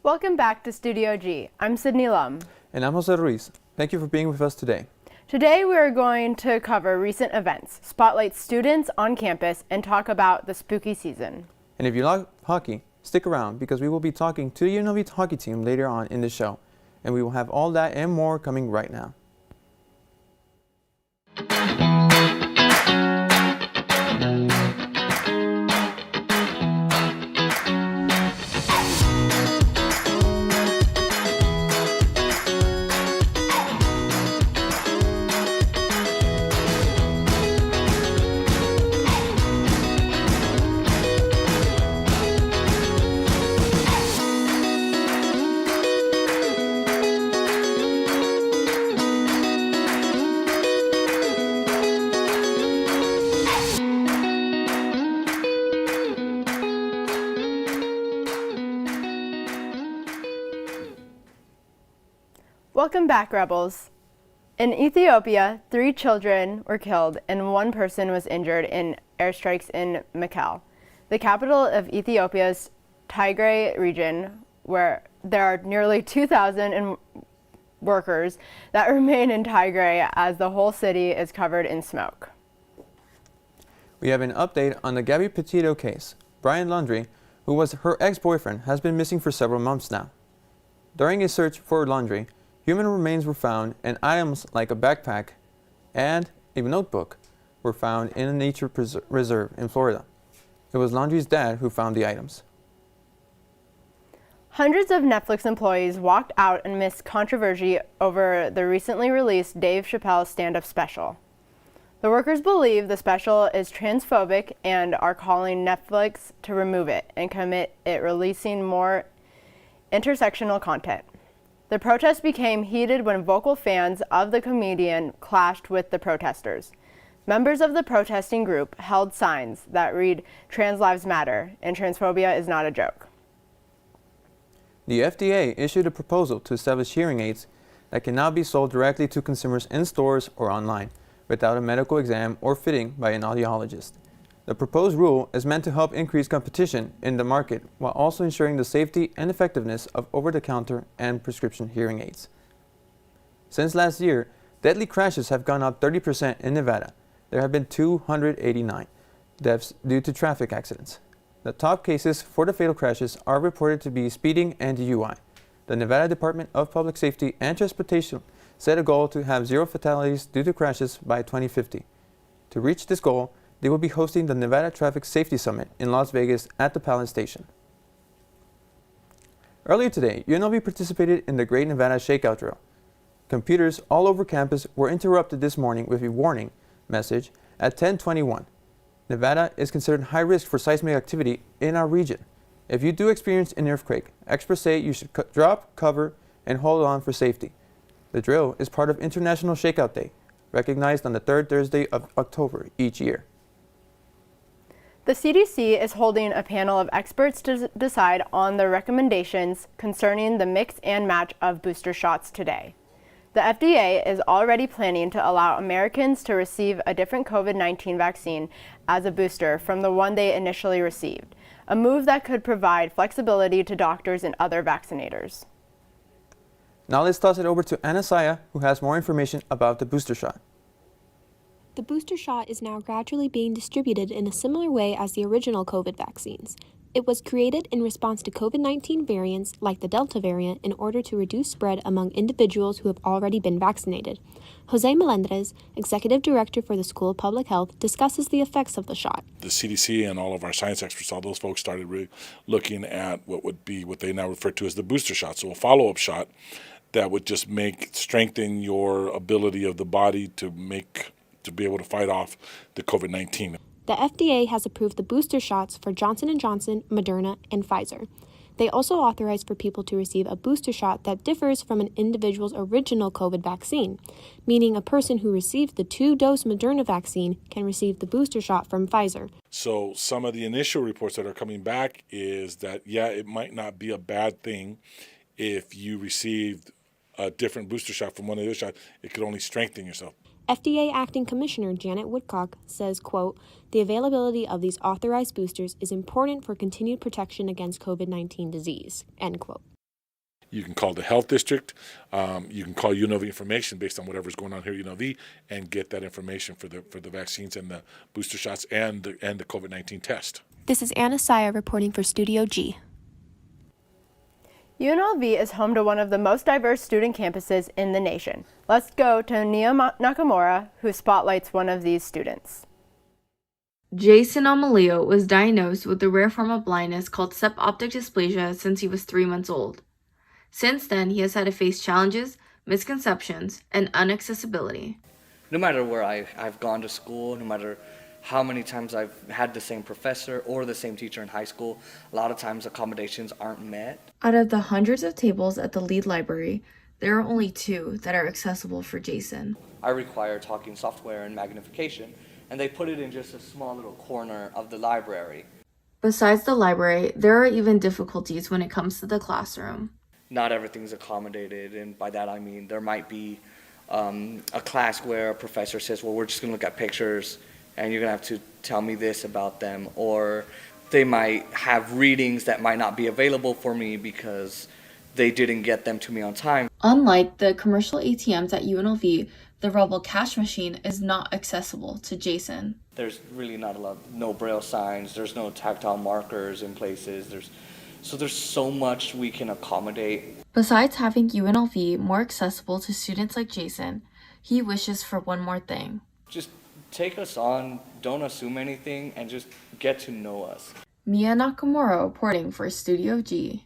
Welcome back to Studio G. I'm Sydney Lum. And I'm Jose Ruiz. Thank you for being with us today. Today we are going to cover recent events, spotlight students on campus, and talk about the spooky season. And if you like hockey, stick around because we will be talking to the UNLV hockey team later on in the show. And we will have all that and more coming right now. Welcome back, Rebels. In Ethiopia, 3 children were killed and 1 person was injured in airstrikes in Mekelle, the capital of Ethiopia's Tigray region, where there are nearly 2,000 workers that remain in Tigray as the whole city is covered in smoke. We have an update on the Gabby Petito case. Brian Laundrie, who was her ex-boyfriend, has been missing for several months now. During a search for Laundrie, human remains were found and items like a backpack and a notebook were found in a nature reserve in Florida. It was Laundrie's dad who found the items. Hundreds of Netflix employees walked out amidst controversy over the recently released Dave Chappelle stand-up special. The workers believe the special is transphobic and are calling Netflix to remove it and commit it releasing more intersectional content. The protest became heated when vocal fans of the comedian clashed with the protesters. Members of the protesting group held signs that read, "Trans Lives Matter," and transphobia is not a joke. The FDA issued a proposal to establish hearing aids that can now be sold directly to consumers in stores or online without a medical exam or fitting by an audiologist. The proposed rule is meant to help increase competition in the market while also ensuring the safety and effectiveness of over-the-counter and prescription hearing aids. Since last year, deadly crashes have gone up 30% in Nevada. There have been 289 deaths due to traffic accidents. The top cases for the fatal crashes are reported to be speeding and DUI. The Nevada Department of Public Safety and Transportation set a goal to have 0 fatalities due to crashes by 2050. To reach this goal, they will be hosting the Nevada Traffic Safety Summit in Las Vegas at the Palace Station. Earlier today, UNLV participated in the Great Nevada Shakeout Drill. Computers all over campus were interrupted this morning with a warning message at 10:21. Nevada is considered high risk for seismic activity in our region. If you do experience an earthquake, experts say you should drop, cover, and hold on for safety. The drill is part of International Shakeout Day, recognized on the 3rd Thursday of October each year. The CDC is holding a panel of experts to decide on the recommendations concerning the mix and match of booster shots today. The FDA is already planning to allow Americans to receive a different COVID-19 vaccine as a booster from the one they initially received, a move that could provide flexibility to doctors and other vaccinators. Now let's toss it over to Anasaya, who has more information about the booster shot. The booster shot is now gradually being distributed in a similar way as the original COVID vaccines. It was created in response to COVID-19 variants like the Delta variant in order to reduce spread among individuals who have already been vaccinated. Jose Melendrez, Executive Director for the School of Public Health, discusses the effects of the shot. The CDC and all of our science experts, all those folks started really looking at what they now refer to as the booster shot. So a follow-up shot that would just strengthen your ability of the body to be able to fight off the COVID-19. The FDA has approved the booster shots for Johnson & Johnson, Moderna, and Pfizer. They also authorized for people to receive a booster shot that differs from an individual's original COVID vaccine, meaning a person who received the 2-dose Moderna vaccine can receive the booster shot from Pfizer. So some of the initial reports that are coming back is that, it might not be a bad thing if you received a different booster shot from one of the other shots. It could only strengthen yourself. FDA Acting Commissioner Janet Woodcock says, quote, "The availability of these authorized boosters is important for continued protection against COVID-19 disease," end quote. You can call the health district. You can call UNLV information based on whatever's going on here at UNLV and get that information for the vaccines and the booster shots and the COVID-19 test. This is Anna Saya reporting for Studio G. UNLV is home to one of the most diverse student campuses in the nation. Let's go to Nia Nakamura, who spotlights one of these students. Jason Amalio was diagnosed with a rare form of blindness called optic dysplasia since he was 3 months old. Since then, he has had to face challenges, misconceptions, and inaccessibility. No matter where I've gone to school, no matter how many times I've had the same professor or the same teacher in high school, a lot of times accommodations aren't met. Out of the hundreds of tables at the Lead Library, there are only 2 that are accessible for Jason. I require talking software and magnification, and they put it in just a small little corner of the library. Besides the library, there are even difficulties when it comes to the classroom. Not everything's accommodated, and by that I mean there might be a class where a professor says, well, we're just going to look at pictures and you're going to have to tell me this about them, or they might have readings that might not be available for me because they didn't get them to me on time. Unlike the commercial ATMs at UNLV, the Rebel cash machine is not accessible to Jason. There's really not a lot, no braille signs, there's no tactile markers in places, there's so much we can accommodate. Besides having UNLV more accessible to students like Jason, he wishes for one more thing. Just take us on, don't assume anything, and just get to know us. Mia Nakamura reporting for Studio G.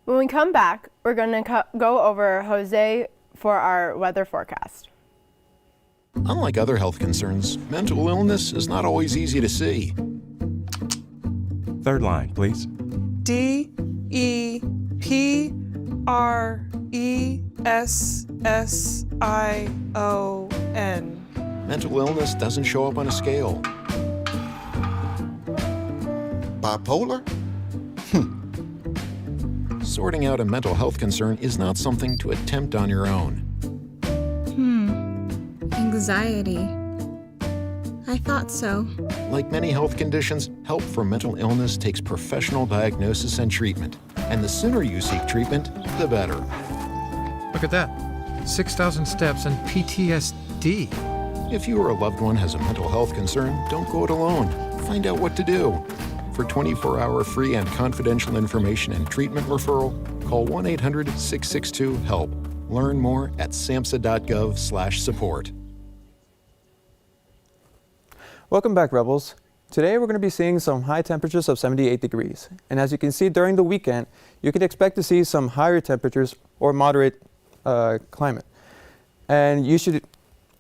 When we come back, we're going to go over Jose for our weather forecast. Unlike other health concerns, mental illness is not always easy to see. Third line, please. DEPRESSION. Mental illness doesn't show up on a scale. Bipolar? Sorting out a mental health concern is not something to attempt on your own. Anxiety. I thought so. Like many health conditions, help for mental illness takes professional diagnosis and treatment. And the sooner you seek treatment, the better. Look at that. 6,000 steps and PTSD. If you or a loved one has a mental health concern, don't go it alone. Find out what to do. For 24-hour free and confidential information and treatment referral, call 1-800-662-HELP. Learn more at samhsa.gov/support. Welcome back, Rebels. Today we're going to be seeing some high temperatures of 78 degrees. And as you can see during the weekend, you can expect to see some higher temperatures or moderate climate. And you should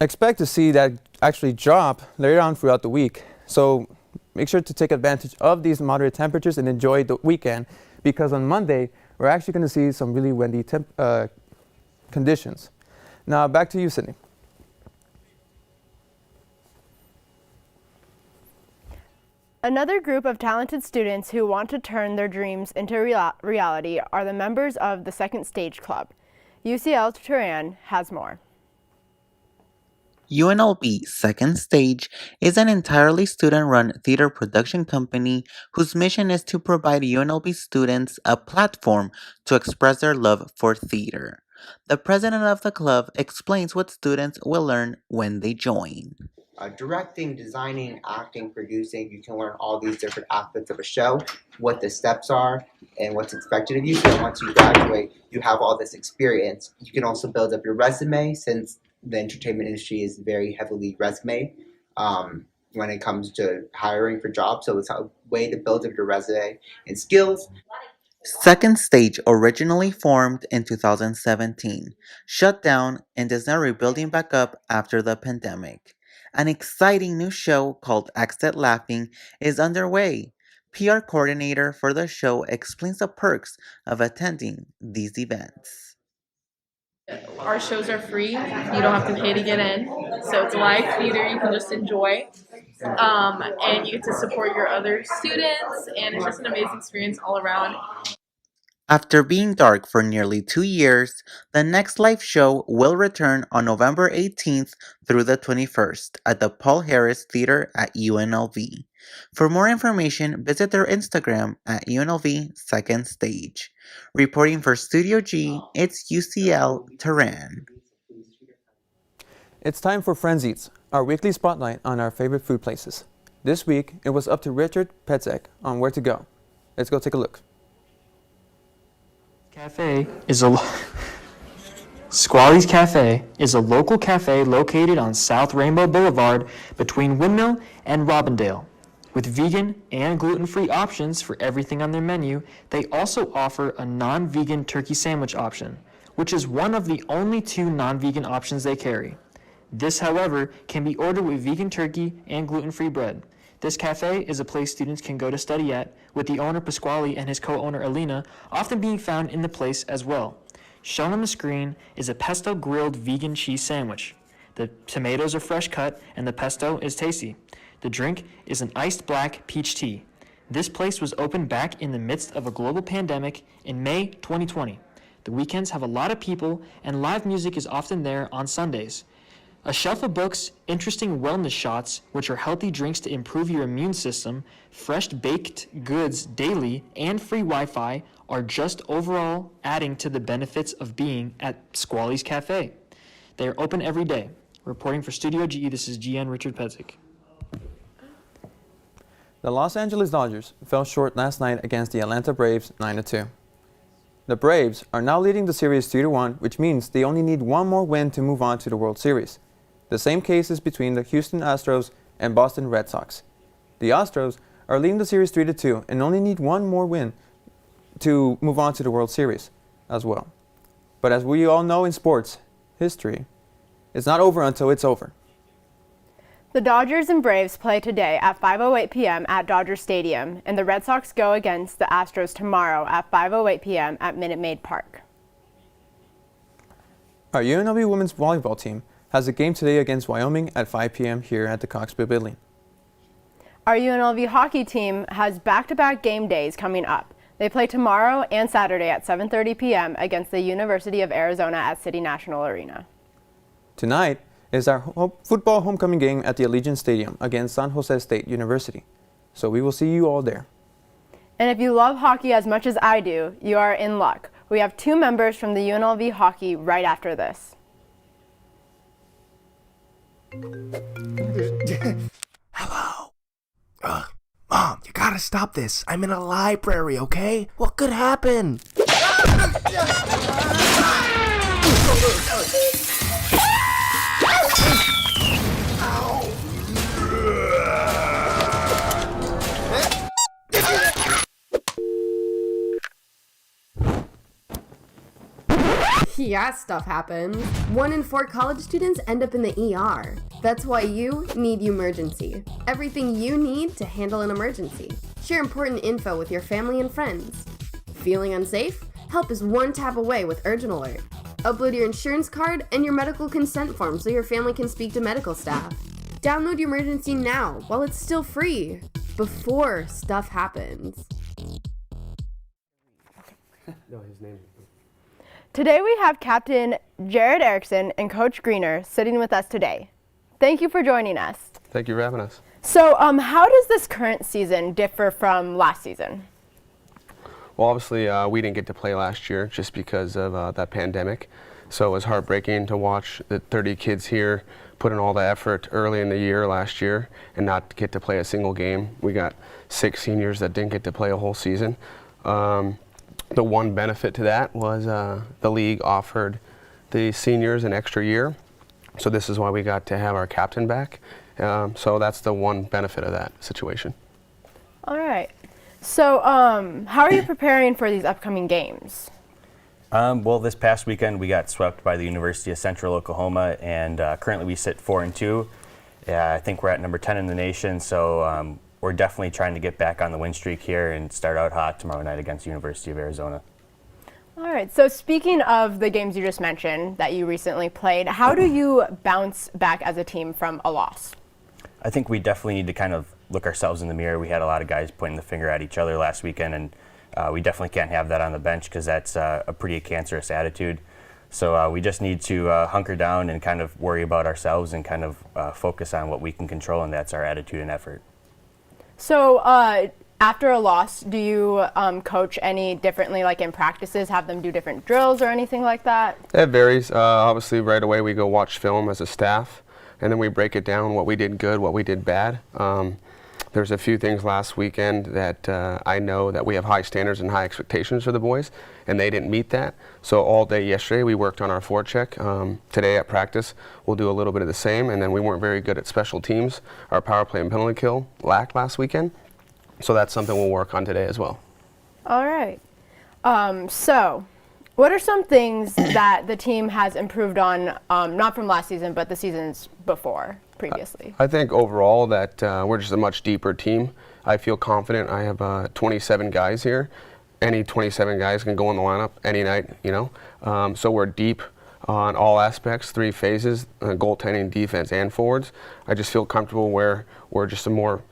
expect to see that actually drop later on throughout the week. So make sure to take advantage of these moderate temperatures and enjoy the weekend, because on Monday, we're actually going to see some really windy conditions. Now back to you, Sydney. Another group of talented students who want to turn their dreams into reality are the members of the Second Stage Club. UCL Turan has more. UNLV Second Stage is an entirely student-run theater production company whose mission is to provide UNLV students a platform to express their love for theater. The president of the club explains what students will learn when they join. Directing, designing, acting, producing, you can learn all these different aspects of a show, what the steps are, and what's expected of you. So once you graduate, you have all this experience. You can also build up your resume, since the entertainment industry is very heavily resume when it comes to hiring for jobs. So it's a way to build up your resume and skills. Second Stage originally formed in 2017, shut down, and is now rebuilding back up after the pandemic. An exciting new show called Axe That Laughing is underway. PR coordinator for the show explains the perks of attending these events. Our shows are free. You don't have to pay to get in. So it's live theater you can just enjoy. And you get to support your other students, and it's just an amazing experience all around. After being dark for nearly 2 years, the next live show will return on November 18th through the 21st at the Paul Harris Theater at UNLV. For more information, visit their Instagram at UNLV Second Stage. Reporting for Studio G, it's UCL Tehran. It's time for Friends Eats, our weekly spotlight on our favorite food places. This week, it was up to Richard Petzek on where to go. Let's go take a look. Squally's Cafe is a local cafe located on South Rainbow Boulevard between Windmill and Robindale. With vegan and gluten-free options for everything on their menu, they also offer a non-vegan turkey sandwich option, which is one of the only 2 non-vegan options they carry. This, however, can be ordered with vegan turkey and gluten-free bread. This cafe is a place students can go to study at, with the owner Pasquale and his co-owner Alina often being found in the place as well. Shown on the screen is a pesto grilled vegan cheese sandwich. The tomatoes are fresh cut and the pesto is tasty. The drink is an iced black peach tea. This place was opened back in the midst of a global pandemic in May 2020. The weekends have a lot of people and live music is often there on Sundays. A shelf of books, interesting wellness shots, which are healthy drinks to improve your immune system, fresh baked goods daily, and free Wi-Fi are just overall adding to the benefits of being at Squally's Cafe. They are open every day. Reporting for Studio G, this is GN Richard Petzek. The Los Angeles Dodgers fell short last night against the Atlanta Braves 9-2. The Braves are now leading the series 2-1, which means they only need one more win to move on to the World Series. The same case is between the Houston Astros and Boston Red Sox. The Astros are leading the series 3-2 and only need one more win to move on to the World Series as well. But as we all know in sports history, it's not over until it's over. The Dodgers and Braves play today at 5:08 p.m. at Dodger Stadium, and the Red Sox go against the Astros tomorrow at 5:08 p.m. at Minute Maid Park. Our UNLV women's volleyball team has a game today against Wyoming at 5 p.m. here at the Cox Pavilion. Our UNLV hockey team has back-to-back game days coming up. They play tomorrow and Saturday at 7:30 p.m. against the University of Arizona at City National Arena. Tonight is our football homecoming game at the Allegiant Stadium against San Jose State University. So we will see you all there. And if you love hockey as much as I do, you are in luck. We have 2 members from the UNLV hockey right after this. Hello. Mom, you gotta stop this. I'm in a library, okay? What could happen? Yeah, stuff happens. 1 in 4 college students end up in the ER. That's why you need Emergency. Everything you need to handle an emergency. Share important info with your family and friends. Feeling unsafe? Help is 1 tap away with Urgent Alert. Upload your insurance card and your medical consent form so your family can speak to medical staff. Download Emergency now while it's still free, before stuff happens. No, his name. Today we have Captain Jared Erickson and Coach Greener sitting with us today. Thank you for joining us. Thank you for having us. So how does this current season differ from last season? Well, obviously we didn't get to play last year just because of that pandemic. So it was heartbreaking to watch the 30 kids here put in all the effort early in the year last year and not get to play a single game. We got 6 seniors that didn't get to play a whole season. The one benefit to that was the league offered the seniors an extra year. So this is why we got to have our captain back. So that's the one benefit of that situation. All right. So how are you preparing for these upcoming games? Well, this past weekend we got swept by the University of Central Oklahoma, and currently we sit 4-2. I think we're at number 10 in the nation, so we're definitely trying to get back on the win streak here and start out hot tomorrow night against the University of Arizona. All right, so speaking of the games you just mentioned that you recently played, how do you bounce back as a team from a loss? I think we definitely need to kind of look ourselves in the mirror. We had a lot of guys pointing the finger at each other last weekend, and we definitely can't have that on the bench because that's a pretty cancerous attitude. So we just need to hunker down and kind of worry about ourselves and kind of focus on what we can control, and that's our attitude and effort. So after a loss, do you coach any differently, like in practices, have them do different drills or anything like that? It varies. Obviously, right away we go watch film as a staff, and then we break it down, what we did good, what we did bad. There's a few things last weekend that I know that we have high standards and high expectations for the boys, and they didn't meet that. So all day yesterday we worked on our forecheck. Today at practice we'll do a little bit of the same, and then we weren't very good at special teams. Our power play and penalty kill lacked last weekend, so that's something we'll work on today as well. All right. So what are some things that the team has improved on, not from last season, but the seasons before, previously? I think overall that we're just a much deeper team. I feel confident. I have 27 guys here. Any 27 guys can go in the lineup any night, you know. So we're deep on all aspects, 3 phases, goaltending, defense, and forwards. I just feel comfortable where we're just a more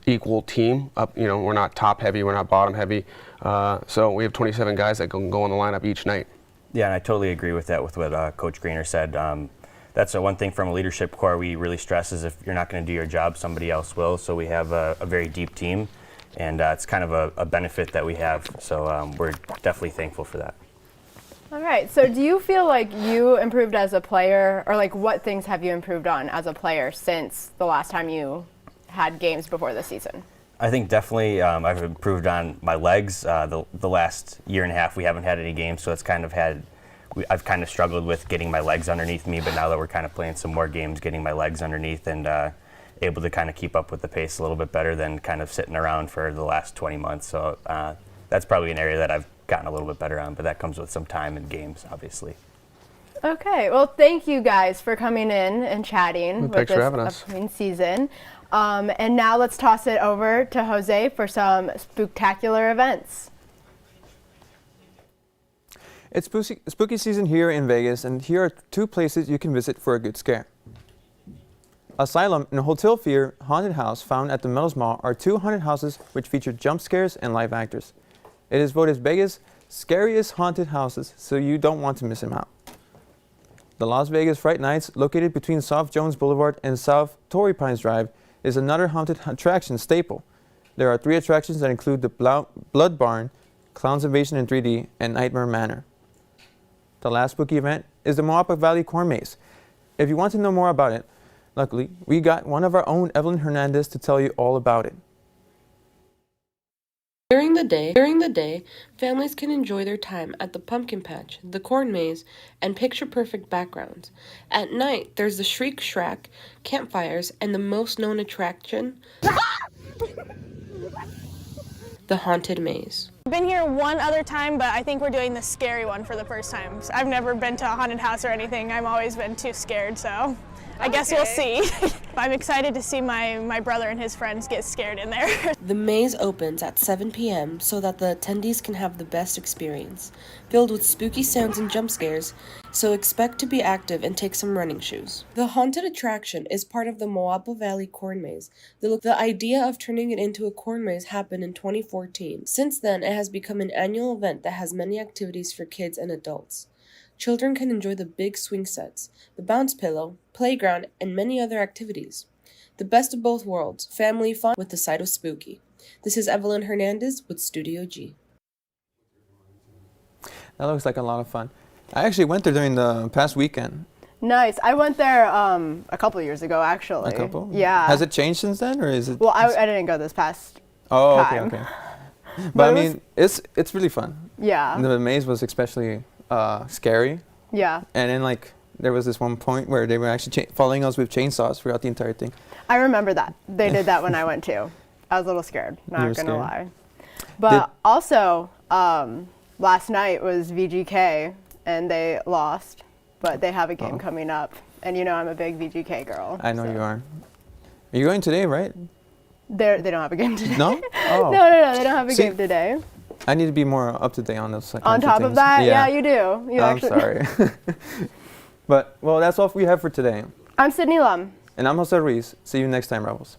equal team. You know, we're not top heavy, we're not bottom heavy. So we have 27 guys that can go in the lineup each night. Yeah, and I totally agree with that, with what Coach Greener said. That's one thing from a leadership core we really stress is if you're not going to do your job, somebody else will. So we have a very deep team, and it's kind of a benefit that we have. So we're definitely thankful for that. All right. So do you feel like you improved as a player, or like what things have you improved on as a player since the last time you had games before the season? I think definitely I've improved on my legs. The last year and a half we haven't had any games, so it's kind of I've kind of struggled with getting my legs underneath me, but now that we're kind of playing some more games, getting my legs underneath and able to kind of keep up with the pace a little bit better than kind of sitting around for the last 20 months. So that's probably an area that I've gotten a little bit better on, but that comes with some time and games, obviously. Okay. Well, thank you guys for coming in and chatting with Thanks for this having us. upcoming season. And now let's toss it over to Jose for some spectacular events. It's spooky season here in Vegas, and here are 2 places you can visit for a good scare. Asylum and Hotel Fear haunted house found at the Meadows Mall are 2 haunted houses which feature jump scares and live actors. It is voted Vegas' scariest haunted houses, so you don't want to miss them out. The Las Vegas Fright Nights, located between South Jones Boulevard and South Torrey Pines Drive, is another haunted attraction staple. There are 3 attractions that include the Blood Barn, Clown's Invasion in 3D, and Nightmare Manor. The last spooky event is the Moapa Valley Corn Maze. If you want to know more about it, luckily, we got one of our own, Evelyn Hernandez, to tell you all about it. During the day, families can enjoy their time at the pumpkin patch, the corn maze, and picture-perfect backgrounds. At night, there's the Shriek Shack, campfires, and the most known attraction, the Haunted Maze. I've been here one other time, but I think we're doing the scary one for the first time. I've never been to a haunted house or anything. I've always been too scared, so I guess we'll see. I'm excited to see my brother and his friends get scared in there. The maze opens at 7 p.m. so that the attendees can have the best experience, filled with spooky sounds and jump scares, so expect to be active and take some running shoes. The haunted attraction is part of the Moapa Valley Corn Maze. The idea of turning it into a corn maze happened in 2014. Since then, it has become an annual event that has many activities for kids and adults. Children can enjoy the big swing sets, the bounce pillow, playground, and many other activities. The best of both worlds, family fun with the side of spooky. This is Evelyn Hernandez with Studio G. That looks like a lot of fun. I actually went there during the past weekend. Nice. I went there a couple of years ago, actually. A couple? Yeah. Has it changed since then, or is it? Well, I didn't go this past time. Okay. But I mean, it's really fun. Yeah. The maze was especially scary. Yeah. And then like there was this one point where they were actually following us with chainsaws throughout the entire thing. I remember that. They did that when I went too. I was a little scared, not gonna lie. But Did- also, last night was VGK and they lost, but they have a game coming up. And you know I'm a big VGK girl. I know you are. You're going today, right? They don't have a game today. No? Oh. No, they don't have a game today. I need to be more up to date on those. On top of that, yeah, you do. I'm sorry. But, well, that's all we have for today. I'm Sydney Lum. And I'm Jose Ruiz. See you next time, Rebels.